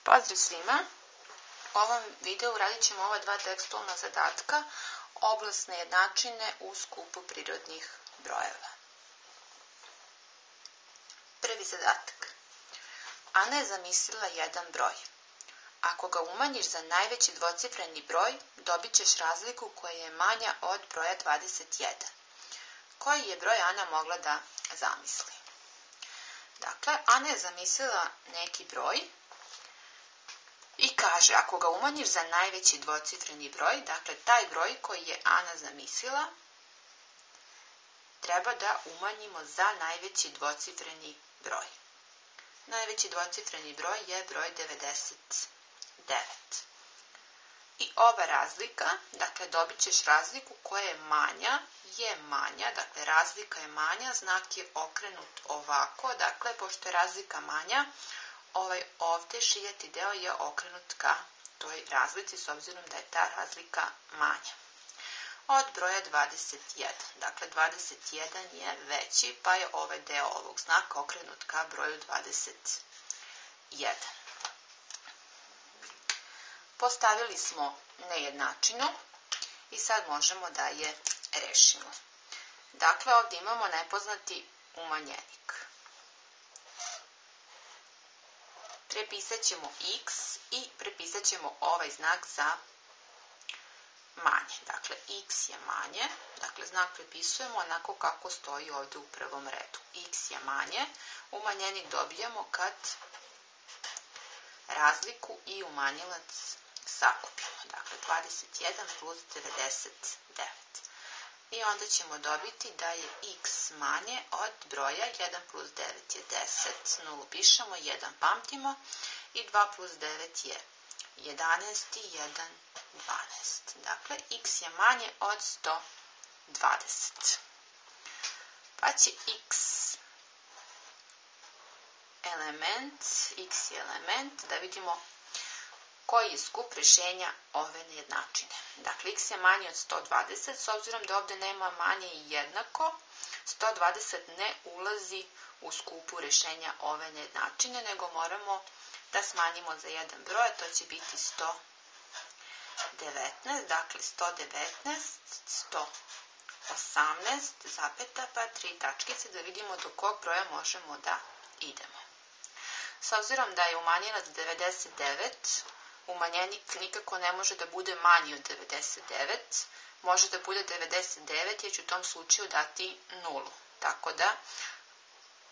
Pozdrav svima! U ovom videu radit ćemo ova dva tekstualna zadatka, oblastne jednačine u skupu prirodnih brojeva. Prvi zadatak. Ana je zamislila jedan broj. Ako ga umanjiš za najveći dvocifreni broj, dobit ćeš razliku koja je manja od broja 21. Koji je broj Ana mogla da zamisli? Dakle, Ana je zamislila neki broj i kaže, ako ga umanjiš za najveći dvocifreni broj, dakle, taj broj koji je Ana zamislila, treba da umanjimo za najveći dvocifreni broj. Najveći dvocifreni broj je broj 99. I ova razlika, dakle, dobit ćeš razliku koja je manja, dakle, razlika je manja, znak je okrenut ovako, dakle, pošto je razlika manja, ovaj ovde šijati deo je okrenut ka toj razlici, s obzirom da je ta razlika manja. Od broja 21, dakle, 21 je veći, pa je ovaj deo ovog znaka okrenut ka broju 21. Postavili smo nejednačinu i sad možemo da je rešimo. Dakle, ovdje imamo nepoznati umanjenik. Prepisat ćemo x i prepisat ćemo ovaj znak za manje. Dakle, x je manje, dakle, znak prepisujemo onako kako stoji ovdje u prvom redu. X je manje, umanjenik dobijamo kad razliku i umanjilac sakupimo. Dakle, 21 plus 99. I onda ćemo dobiti da je x manje od broja 1 plus 9 je 10, 0 pišemo, 1 pamtimo i 2 plus 9 je 11 i 1, 12. Dakle, x je manje od 120. Pa će x je element, da vidimo koji je skup rešenja ove nejednačine. Dakle, x je manje od 120, s obzirom da ovde nema manje i jednako, 120 ne ulazi u skupu rešenja ove nejednačine, nego moramo da smanjimo za jedan broj, a to će biti 119, dakle 119, 118, zapeta, pa 3 tačkice, da vidimo do kog broja možemo da idemo. S obzirom da je umanjilac 99, umanjenik nikako ne može da bude manji od 99, može da bude 99, jer će u tom slučaju dati 0. Tako da,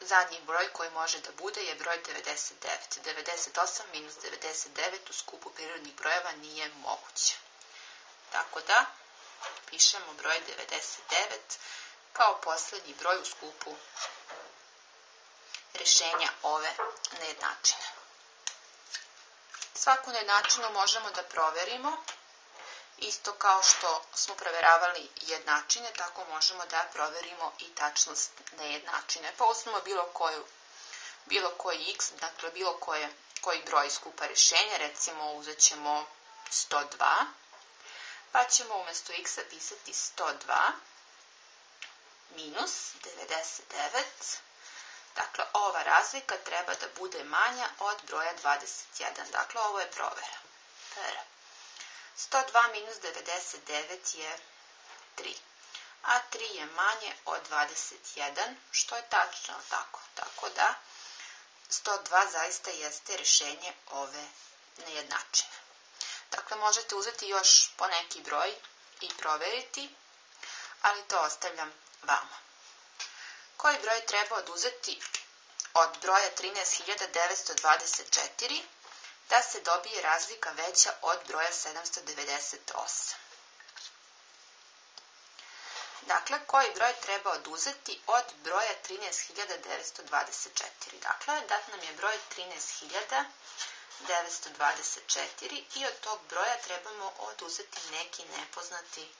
zadnji broj koji može da bude je broj 99. 98 minus 99 u skupu prirodnih brojeva nije moguće. Tako da, pišemo broj 99 kao poslednji broj u skupu rešenja ove nejednačine. Svaku nejednačinu možemo da proverimo, isto kao što smo proveravali jednačine, tako možemo da proverimo i tačnost nejednačine. Pa uzmemo bilo koji x, dakle bilo koji broj skupa rešenja, recimo uzet ćemo 102, pa ćemo umesto x pisati 102 minus 99. Dakle, ova razlika treba da bude manja od broja 21. Dakle, ovo je provera. 102 minus 99 je 3. A 3 je manje od 21, što je tačno tako. Tako da, 102 zaista jeste rešenje ove nejednačine. Dakle, možete uzeti još po neki broj i proveriti, ali to ostavljam vama. Koji broj treba oduzeti od broja 13.924 da se dobije razlika veća od broja 798? Dakle, koji broj treba oduzeti od broja 13.924? Dakle, dat nam je broj 13.924 i od tog broja trebamo oduzeti neki nepoznati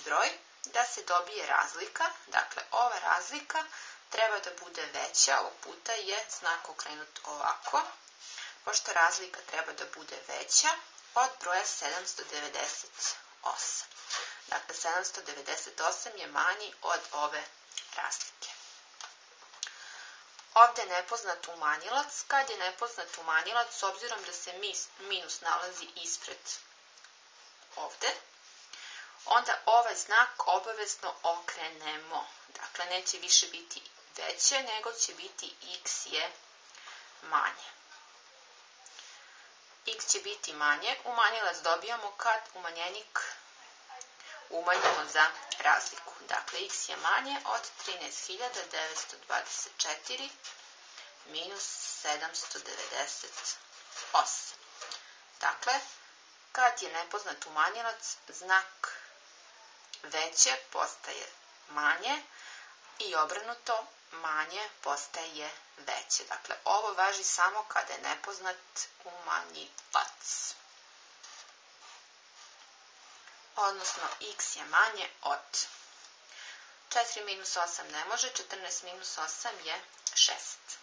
broj da se dobije razlika. Dakle, ova razlika treba da bude veća, ovog puta je znak okrenut ovako, pošto razlika treba da bude veća od broja 798. Dakle, 798 je manji od ove razlike. Ovde je nepoznat umanjilac. Kad je nepoznat umanjilac, s obzirom da se minus nalazi ispred ovde, onda ovaj znak obavezno okrenemo. Dakle, neće više biti veće, nego će biti x je manje. X će biti manje, umanjilac dobijamo kad umanjenik umanjimo za razliku. Dakle, x je manje od 13.924 minus 798. Dakle, kad je nepoznat umanjilac, znak veće postaje manje i obrnuto, manje postaje veće. Dakle, ovo važi samo kada je nepoznat umanjilac. Odnosno, x je manje od 4 minus 8 ne može, 14 minus 8 je 6.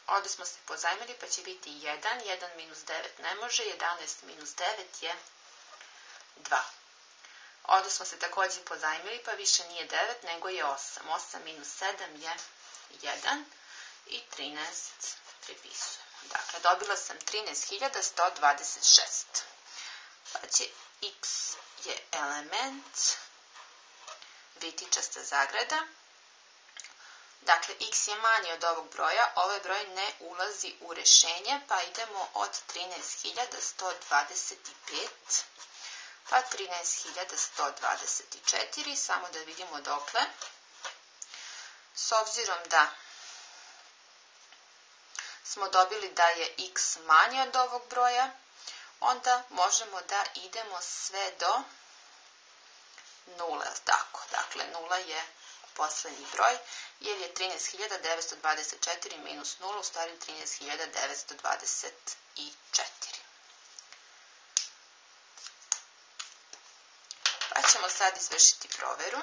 Ovde smo se pozajmili pa će biti 1, 1 minus 9 ne može, 11 minus 9 je 2. Ovde smo se takođe pozajmili pa više nije 9 nego je 8. 8 minus 7 je 1 i 13 prepisujemo. Dakle, dobila sam 13.126. Pa će x je element, vitičasta zagrada. Dakle, x je manji od ovog broja, ovaj broj ne ulazi u rešenje, pa idemo od 13.125, pa 13.124, samo da vidimo dokle. S obzirom da smo dobili da je x manji od ovog broja, onda možemo da idemo sve do 0, tako? Dakle, 0 je poslednji broj, jer je 13.924 minus 0, u stvari 13.924. Pa ćemo sad izvršiti proveru.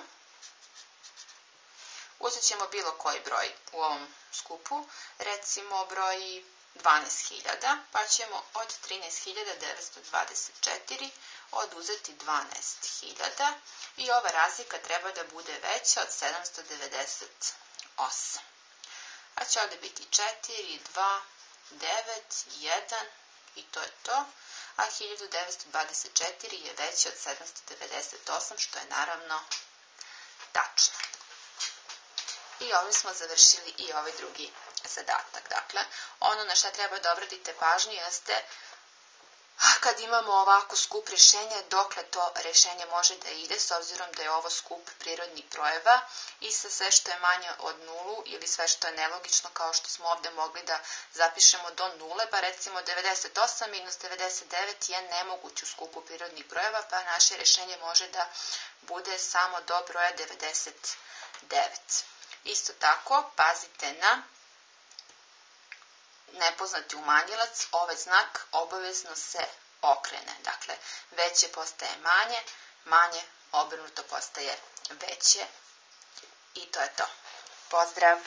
Uzet ćemo bilo koji broj u ovom skupu, recimo broj 12.000, pa ćemo od 13.924 oduzeti 12.000 i ova razlika treba da bude veća od 798. Pa će ovde biti 4, 2, 9, 1 i to je to, a 1924 je veći od 798, što je naravno tačno. I ovim smo završili i ovaj drugi zadatak. Dakle, ono na šta treba da obratite pažnju jeste kad imamo ovako skup rešenja, dokle to rešenje može da ide, s obzirom da je ovo skup prirodnih brojeva i sa sve što je manje od nulu ili sve što je nelogično, kao što smo ovde mogli da zapišemo do nule, pa recimo 98 minus 99 je nemoguć u skupu prirodnih brojeva, pa naše rešenje može da bude samo do broja 99. Isto tako, pazite na nepoznati umanjilac, ovaj znak obavezno se okrene. Dakle, veće postaje manje, manje obrnuto postaje veće i to je to. Pozdrav!